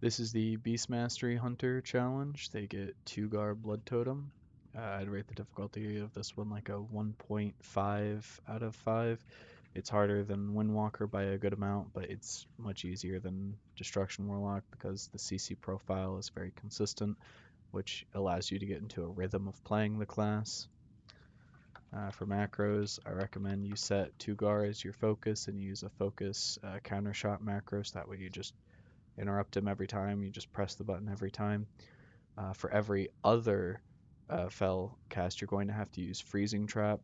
This is the Beast Mastery Hunter challenge. They get Tugar Blood Totem. I'd rate the difficulty of this one like a 1.5 out of 5. It's harder than Windwalker by a good amount, but it's much easier than Destruction Warlock because the CC profile is very consistent, which allows you to get into a rhythm of playing the class. For macros, I recommend you set Tugar as your focus and use a focus counter shot macro, so that way you just interrupt him every time, you just press the button every time. For every other fel cast, you're going to have to use Freezing Trap.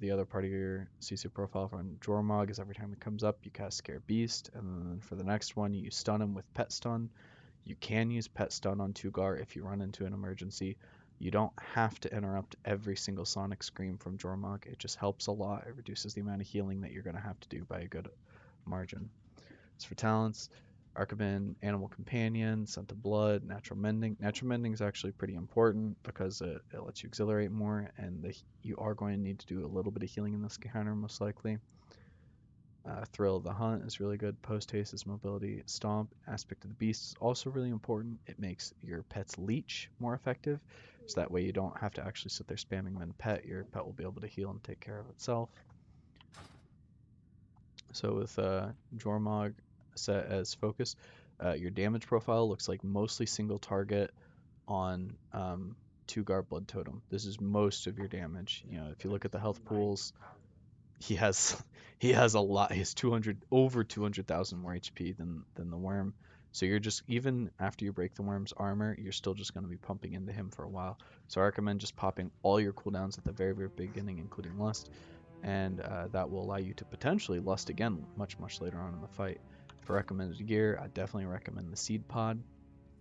The other part of your CC profile from Jormog is every time it comes up, you cast Scare Beast, and then for the next one, you stun him with Pet Stun. You can use Pet Stun on Tugar if you run into an emergency. You don't have to interrupt every single Sonic Scream from Jormog. It just helps a lot. It reduces the amount of healing that you're going to have to do by a good margin. As for talents, Archibald, Animal Companion, Scent of Blood, Natural Mending. Natural Mending is actually pretty important because it lets you exhilarate more, and you are going to need to do a little bit of healing in this encounter, most likely. Thrill of the Hunt is really good. Post Haste is mobility. Stomp, Aspect of the Beast is also really important. It makes your pet's leech more effective, so that way you don't have to actually sit there spamming Min Pet. Your pet will be able to heal and take care of itself. So with Jormog set as focus, your damage profile looks like mostly single target on Tugar Blood Totem. This is most of your damage. You know, if you look at the health pools, he has a lot. He has over 200,000 more HP than the worm. So you're just, even after you break the worm's armor, you're still just going to be pumping into him for a while. So I recommend just popping all your cooldowns at the very, very beginning, including Lust, and that will allow you to potentially Lust again much later on in the fight. For recommended gear, I definitely recommend the Seed Pod.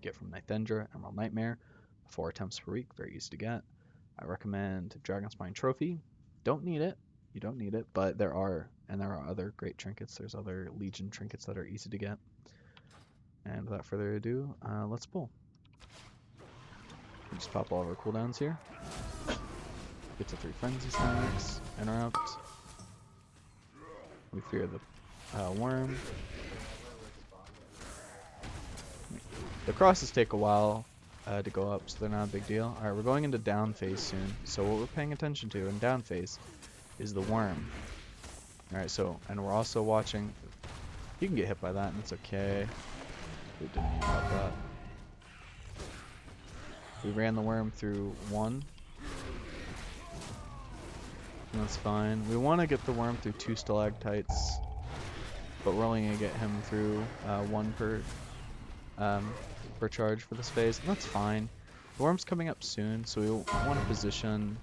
Get from Nighthendra, Emerald Nightmare, 4 attempts per week, very easy to get. I recommend Dragon Spine Trophy. Don't need it. You don't need it, but there are other great trinkets. There's other Legion trinkets that are easy to get. And without further ado, let's pull. We just pop all of our cooldowns here. Get to 3 Frenzy Stacks, interrupt. We fear the worm. The crosses take a while to go up, so they're not a big deal. Alright, we're going into down phase soon. So what we're paying attention to in down phase is the worm. Alright, so, and we're also watching. You can get hit by that, and it's okay. We didn't need about that. We ran the worm through 1. And that's fine. We want to get the worm through 2 stalactites, but we're only going to get him through 1 per charge for this phase, and that's fine. The worm's coming up soon, so we want to position.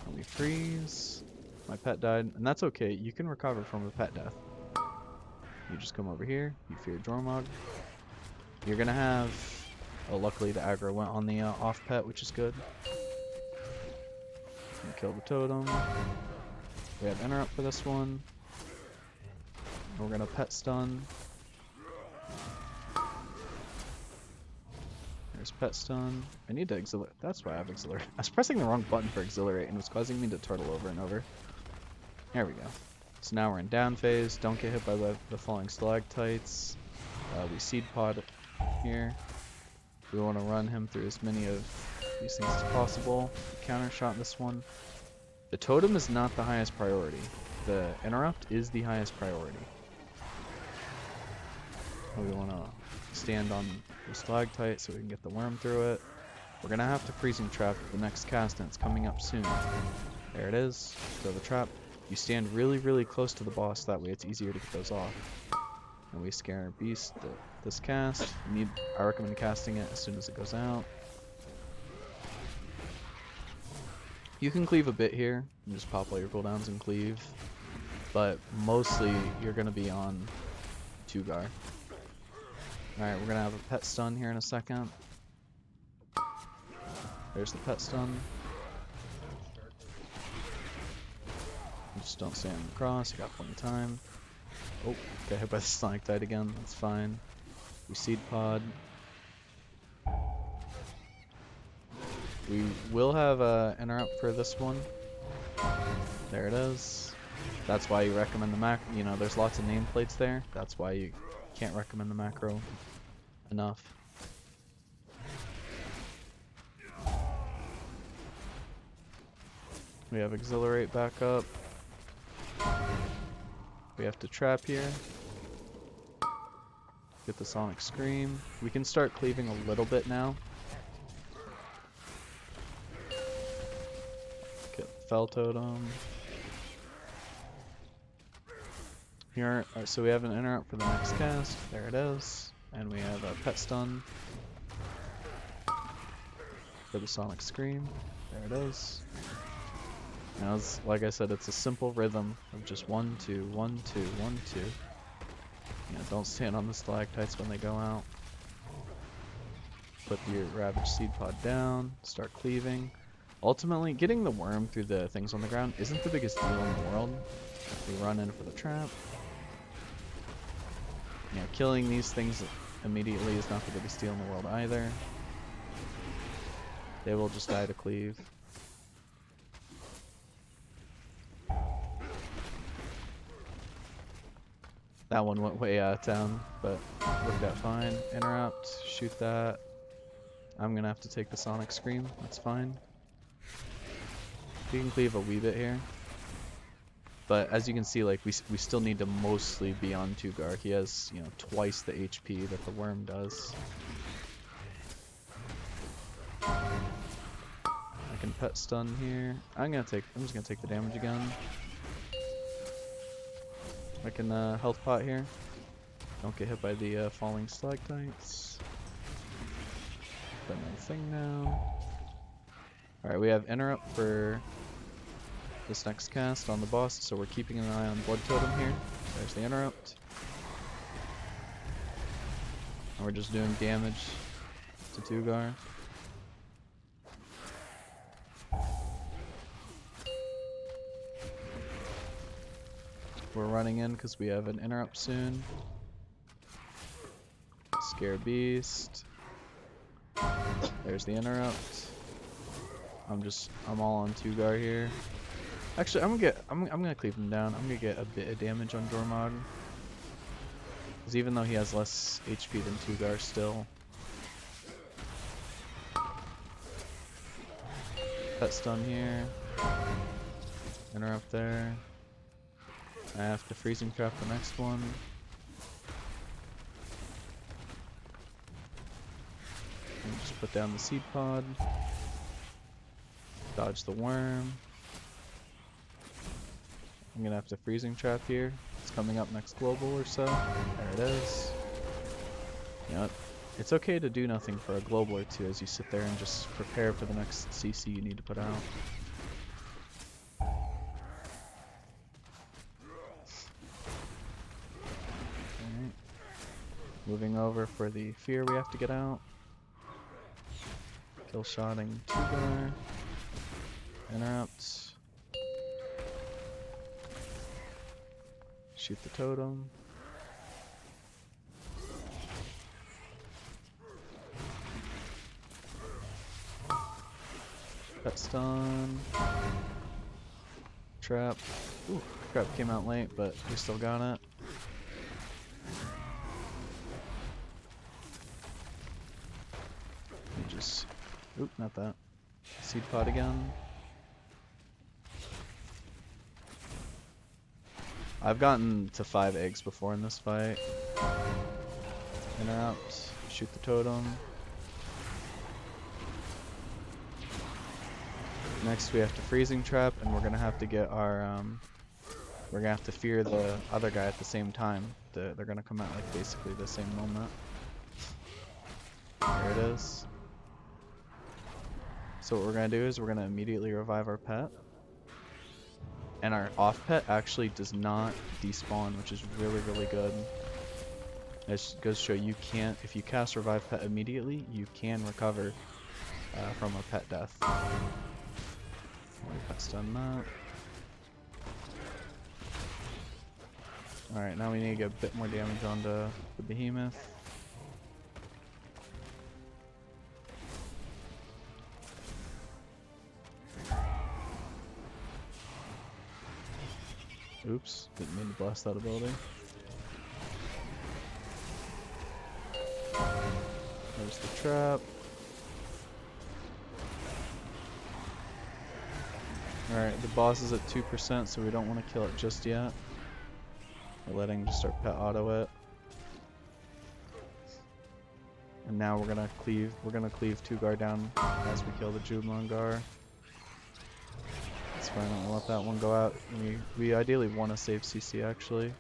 And we freeze. My pet died, and that's okay. You can recover from a pet death. You just come over here. You fear Jormog. You're gonna have. Oh, luckily the aggro went on the off pet, which is good. And kill the totem. We have interrupt for this one. And we're gonna pet stun. There's pet stun. I need to exhilarate. That's why I have exhilarate. I was pressing the wrong button for exhilarate and it was causing me to turtle over and over. There we go. So now we're in down phase. Don't get hit by the falling stalactites. We seed pod here. We want to run him through as many of these things as possible. Counter shot this one. The totem is not the highest priority. The interrupt is the highest priority. We want to stand on the stalactite so we can get the worm through it. We're going to have to freezing trap the next cast, and it's coming up soon. There it is. Throw the trap. You stand really close to the boss, that way it's easier to get those off. And we scare Beast this cast. I recommend casting it as soon as it goes out. You can cleave a bit here. You just pop all your cooldowns and cleave. But mostly you're going to be on Tugar. Alright, we're going to have a pet stun here in a second. There's the pet stun. Just don't stand across, you got plenty of time. Oh, got hit by the stalactite again, that's fine. We seed pod. We will have an interrupt for this one. There it is. That's why you recommend the Mac. You know, there's lots of nameplates there. That's why you Can't recommend the macro enough. We have Exhilarate back up. We have to trap here. Get the Sonic Scream. We can start cleaving a little bit now. Get Fell Totem. Here, so we have an interrupt for the next cast. There it is. And we have a Pet Stun for the Sonic Scream. There it is. Now, it's, like I said, it's a simple rhythm of just 1, 2, 1, 2, 1, 2. You know, don't stand on the stalactites when they go out. Put your Ravage Seed Pod down, start cleaving. Ultimately, getting the worm through the things on the ground isn't the biggest deal in the world. We run in for the trap. Yeah, killing these things immediately is not the biggest deal in the world either. They will just die to cleave. That one went way out of town, but worked out fine. Interrupt, shoot that. I'm gonna have to take the Sonic Scream, that's fine. We can cleave a wee bit here. But as you can see, like we still need to mostly be on Tugar. He has, you know, twice the HP that the worm does. I can Pet Stun here. I'm just gonna take the damage again. I can health pot here. Don't get hit by the falling stalactites. Put my thing now. Alright, we have interrupt for this next cast on the boss, so we're keeping an eye on Blood Totem here. There's the interrupt. And we're just doing damage to Tugar. We're running in because we have an interrupt soon. Scare Beast. There's the interrupt. I'm all on Tugar here. Actually, I'm gonna cleave him down. I'm gonna get a bit of damage on Dormog. Because even though he has less HP than Tugar still. Pet Stun here. Interrupt there. I have to Freezing Trap the next one. And just put down the Seed Pod. Dodge the worm. I'm gonna have to Freezing Trap here. It's coming up next global or so. There it is. You know, it's okay to do nothing for a global or two as you sit there and just prepare for the next CC you need to put out. Moving over for the fear we have to get out. Kill shotting Tugar. Interrupt. Shoot the totem. Pet Stun. Trap. Ooh, crap came out late, but we still got it. Oop, not that. Seed Pod again. I've gotten to 5 eggs before in this fight. Interrupt. Shoot the totem. Next we have to Freezing Trap, and we're gonna have to get our we're gonna have to fear the other guy at the same time. They're gonna come out like basically the same moment. There it is. So what we're going to do is we're going to immediately revive our pet. And our off pet actually does not despawn, which is really, really good. It just goes to show you can't, if you cast revive pet immediately, you can recover from a pet death. Pet stun that. Alright, now we need to get a bit more damage onto the behemoth. Oops, didn't mean to blast that ability. There's the trap. Alright, the boss is at 2%, so we don't want to kill it just yet. We're letting just our pet auto it. And now we're gonna cleave Tugar down as we kill the Jumlangar. That's fine, I'll let that one go out. We ideally want to save CC actually.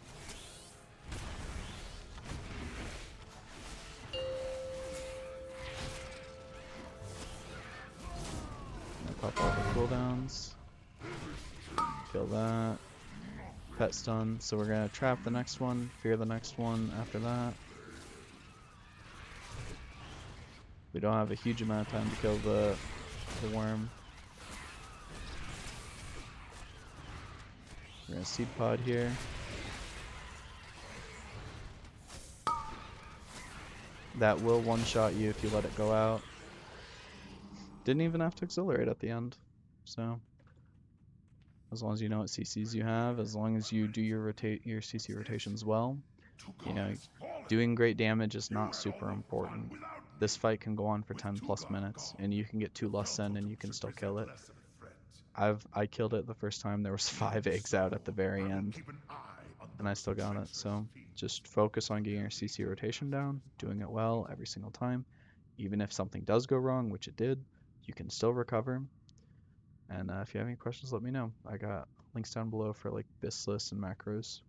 Pop all the cooldowns. Kill that. Pet stun. So we're gonna trap the next one, fear the next one after that. We don't have a huge amount of time to kill the worm. We're gonna seed pod here. That will one-shot you if you let it go out. Didn't even have to accelerate at the end. So as long as you know what CCs you have, as long as you do your CC rotations well, you know, doing great damage is not super important. This fight can go on for 10 plus minutes, and you can get 2 lusts in and you can still kill it. I killed it the first time. There was 5 eggs out at the very end, and I still got it. So just focus on getting your CC rotation down, doing it well every single time. Even if something does go wrong, which it did, you can still recover. And if you have any questions, let me know. I got links down below for like BIS lists and macros.